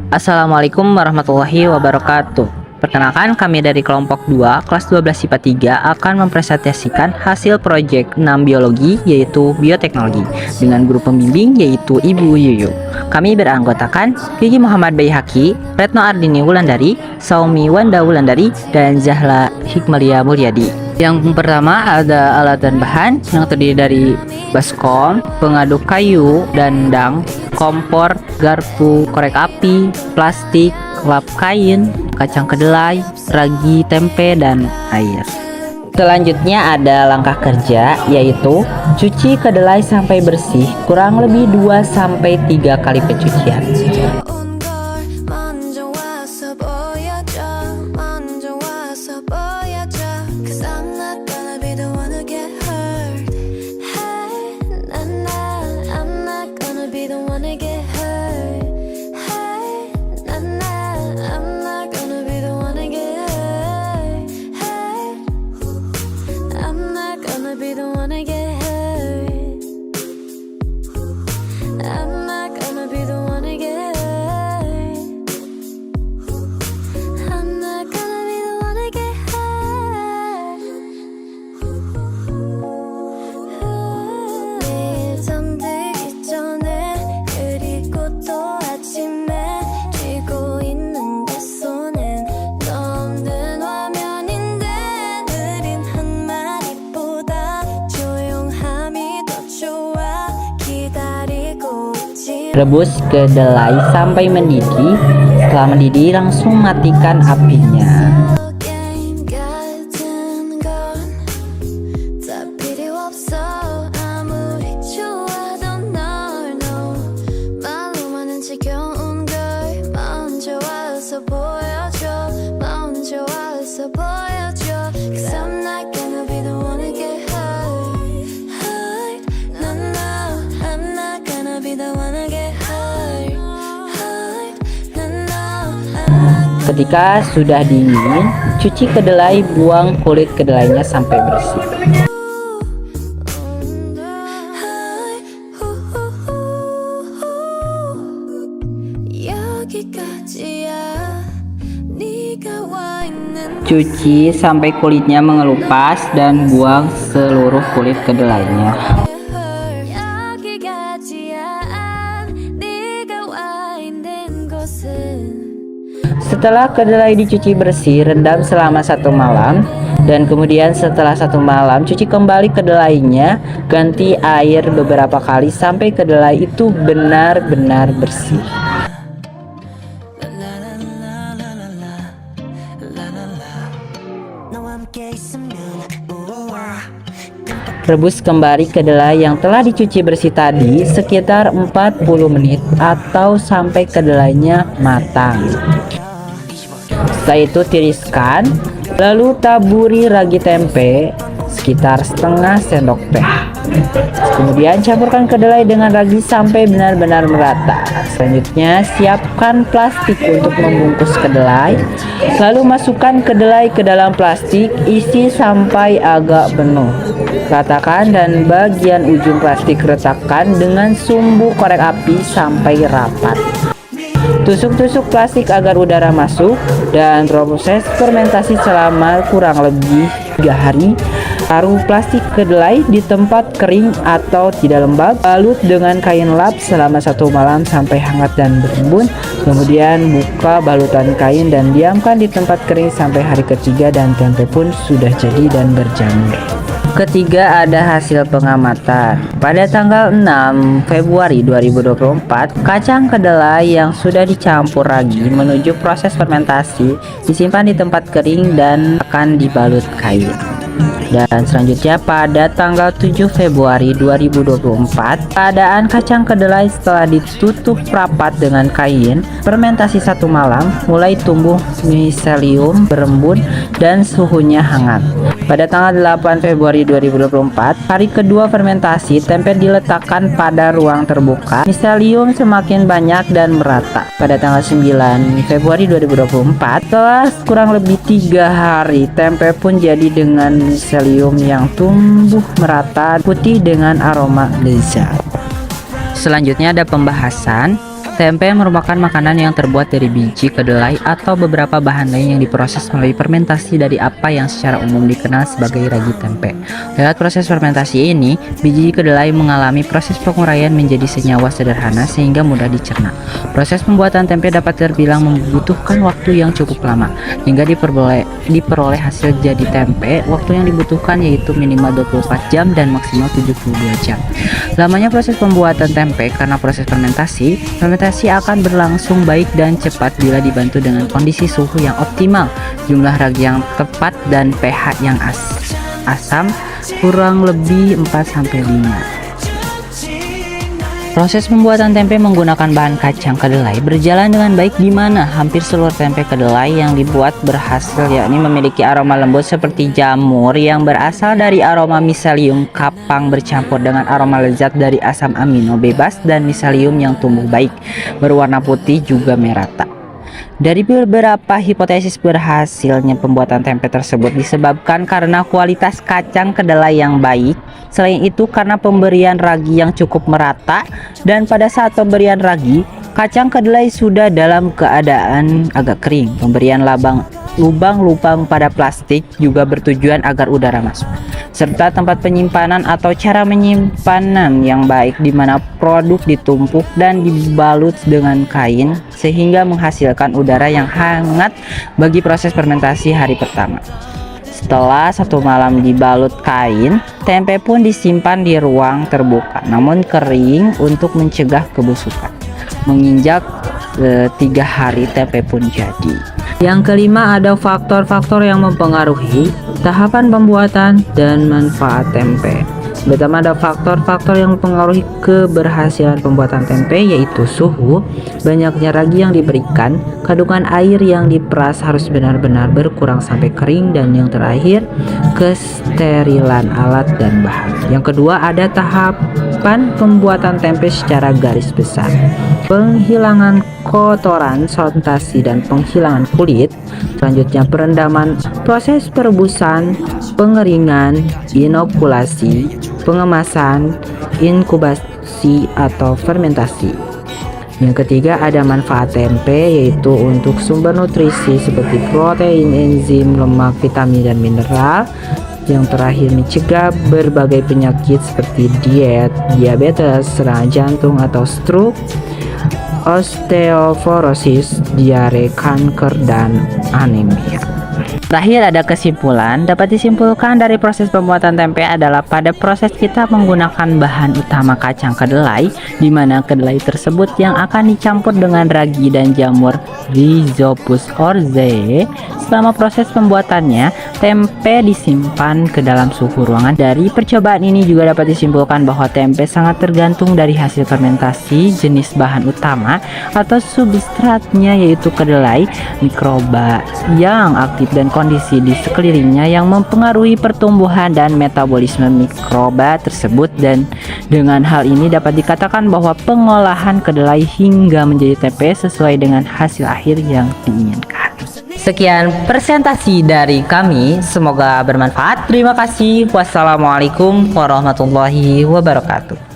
Assalamualaikum warahmatullahi wabarakatuh. Perkenalkan, kami dari kelompok 2 kelas 12 IPA 3 akan mempresentasikan hasil proyek 6 biologi yaitu bioteknologi dengan guru pembimbing yaitu Ibu Yuyu. Kami beranggotakan Gigi Muhammad Bayhaki, Retno Ardini Wulandari, Saumi Wanda Wulandari, dan Zahla Hikmalia Mulyadi. Yang pertama ada alat dan bahan yang terdiri dari baskom, pengaduk kayu, dandang, kompor, garpu, korek api, plastik, lap kain, kacang kedelai, ragi tempe, dan air. Selanjutnya ada langkah kerja yaitu cuci kedelai sampai bersih kurang lebih 2-3 kali pencucian. Rebus kedelai sampai mendidih. Setelah mendidih langsung matikan apinya. Ketika sudah dingin, cuci kedelai, buang kulit kedelainya sampai bersih. Cuci sampai kulitnya mengelupas dan buang seluruh kulit kedelainya. Setelah kedelai dicuci bersih, rendam selama 1 malam, dan kemudian setelah 1 malam cuci kembali kedelainya, ganti air beberapa kali sampai kedelai itu benar-benar bersih. Rebus kembali kedelai yang telah dicuci bersih tadi sekitar 40 menit atau sampai kedelainya matang. Setelah itu tiriskan, lalu taburi ragi tempe sekitar setengah sendok teh. Kemudian campurkan kedelai dengan ragi sampai benar-benar merata. Selanjutnya siapkan plastik untuk membungkus kedelai. Lalu masukkan kedelai ke dalam plastik, isi sampai agak penuh. Ratakan dan bagian ujung plastik retakkan dengan sumbu korek api sampai rapat. Tusuk-tusuk plastik agar udara masuk dan proses fermentasi selama kurang lebih 3 hari. Taruh plastik kedelai di tempat kering atau tidak lembab. Balut dengan kain lap selama 1 malam sampai hangat dan berembun. Kemudian buka balutan kain dan diamkan di tempat kering sampai hari ketiga dan tempe pun sudah jadi dan berjamur. Ketiga ada hasil pengamatan. Pada tanggal 6 Februari 2024, kacang kedelai yang sudah dicampur ragi menuju proses fermentasi disimpan di tempat kering dan akan dibalut kain. Dan selanjutnya pada tanggal 7 Februari 2024, keadaan kacang kedelai setelah ditutup rapat dengan kain fermentasi 1 malam mulai tumbuh miselium, berembun, dan suhunya hangat. Pada tanggal 8 Februari 2024, hari kedua fermentasi, tempe diletakkan pada ruang terbuka. Miselium semakin banyak dan merata. Pada tanggal 9 Februari 2024, setelah kurang lebih 3 hari, tempe pun jadi dengan miselium yang tumbuh merata, putih dengan aroma lezat. Selanjutnya ada pembahasan Tempe merupakan makanan yang terbuat dari biji kedelai atau beberapa bahan lain yang diproses melalui fermentasi dari apa yang secara umum dikenal sebagai ragi tempe. Lewat proses fermentasi ini, biji kedelai mengalami proses penguraian menjadi senyawa sederhana sehingga mudah dicerna. Proses pembuatan tempe dapat terbilang membutuhkan waktu yang cukup lama, hingga diperoleh hasil jadi tempe. Waktu yang dibutuhkan yaitu minimal 24 jam dan maksimal 72 jam. Lamanya proses pembuatan tempe karena proses fermentasi akan berlangsung baik dan cepat bila dibantu dengan kondisi suhu yang optimal, jumlah ragi yang tepat, dan pH yang asam kurang lebih 4-5. Proses pembuatan tempe menggunakan bahan kacang kedelai berjalan dengan baik di mana hampir seluruh tempe kedelai yang dibuat berhasil, yakni memiliki aroma lembut seperti jamur yang berasal dari aroma miselium kapang bercampur dengan aroma lezat dari asam amino bebas dan miselium yang tumbuh baik, berwarna putih juga merata. Dari beberapa hipotesis berhasilnya pembuatan tempe tersebut disebabkan karena kualitas kacang kedelai yang baik. Selain itu karena pemberian ragi yang cukup merata, dan pada saat pemberian ragi, kacang kedelai sudah dalam keadaan agak kering. Pemberian lubang-lubang pada plastik juga bertujuan agar udara masuk, serta tempat penyimpanan atau cara penyimpanan yang baik di mana produk ditumpuk dan dibalut dengan kain sehingga menghasilkan udara yang hangat bagi proses fermentasi hari pertama. Setelah 1 malam dibalut kain, tempe pun disimpan di ruang terbuka namun kering untuk mencegah kebusukan. Menginjak 3 hari tempe pun jadi. Yang kelima, ada faktor-faktor yang mempengaruhi tahapan pembuatan dan manfaat tempe. Pertama, ada faktor-faktor yang mempengaruhi keberhasilan pembuatan tempe, yaitu suhu, banyaknya ragi yang diberikan, kandungan air yang diperas harus benar-benar berkurang sampai kering, dan yang terakhir, kesterilan alat dan bahan. Yang kedua, ada tahapan pembuatan tempe secara garis besar. Penghilangan kotoran, fermentasi, dan penghilangan kulit. Selanjutnya perendaman, proses perebusan, pengeringan, inokulasi, pengemasan, inkubasi atau fermentasi. Yang ketiga, ada manfaat tempe, yaitu untuk sumber nutrisi seperti protein, enzim, lemak, vitamin, dan mineral. Yang terakhir, mencegah berbagai penyakit seperti diabetes, serangan jantung atau stroke, osteoporosis, diare, kanker, dan anemia. Terakhir, ada kesimpulan. Dapat disimpulkan dari proses pembuatan tempe adalah pada proses kita menggunakan bahan utama kacang kedelai, di mana kedelai tersebut yang akan dicampur dengan ragi dan jamur Rhizopus orzae. Selama proses pembuatannya, tempe disimpan ke dalam suhu ruangan. Dari percobaan ini juga dapat disimpulkan bahwa tempe sangat tergantung dari hasil fermentasi, jenis bahan utama atau substratnya yaitu kedelai, mikroba yang aktif, dan kondisi di sekelilingnya yang mempengaruhi pertumbuhan dan metabolisme mikroba tersebut. Dan dengan hal ini dapat dikatakan bahwa pengolahan kedelai hingga menjadi tempe sesuai dengan hasil akhir yang diinginkan. Sekian presentasi dari kami, semoga bermanfaat. Terima kasih. Wassalamualaikum warahmatullahi wabarakatuh.